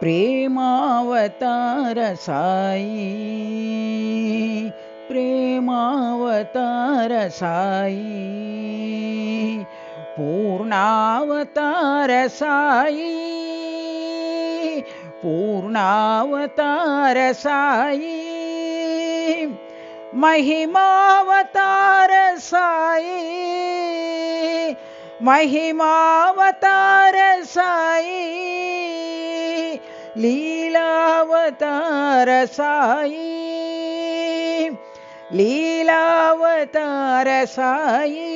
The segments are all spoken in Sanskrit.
प्रेमावतार साई, प्रेमावतार साई, पूर्णावतार साई, पूर्णावतार साई, महिमावतार साई, महिमावतार साई, लीलावतार साई, लीलावतार साई,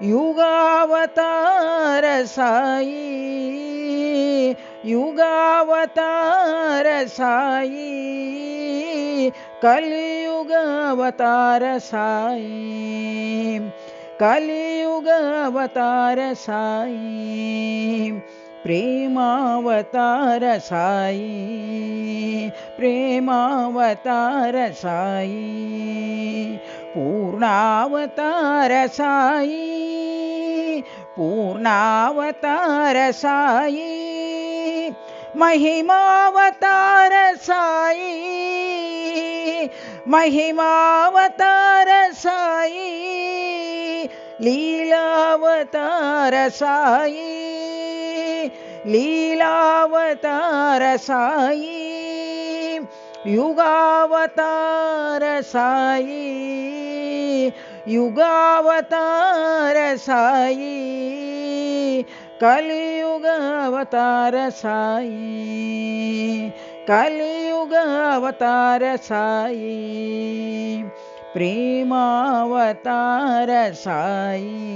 युगावतार साई, युगावतार साई, कलियुगावतार साई, कलियुगावतार साई, प्रेमावतार साई, प्रेमावतार साई, पूर्णावतार साई, पूर्णावतार साई, महिमावतार साई, महिमावतार साई, लीलावतार साई, लीलावतार साई, युगावतार साई, युगावतार साई, कलियुगावतार साई, कलियुगावतार साई, प्रेमावतार साई।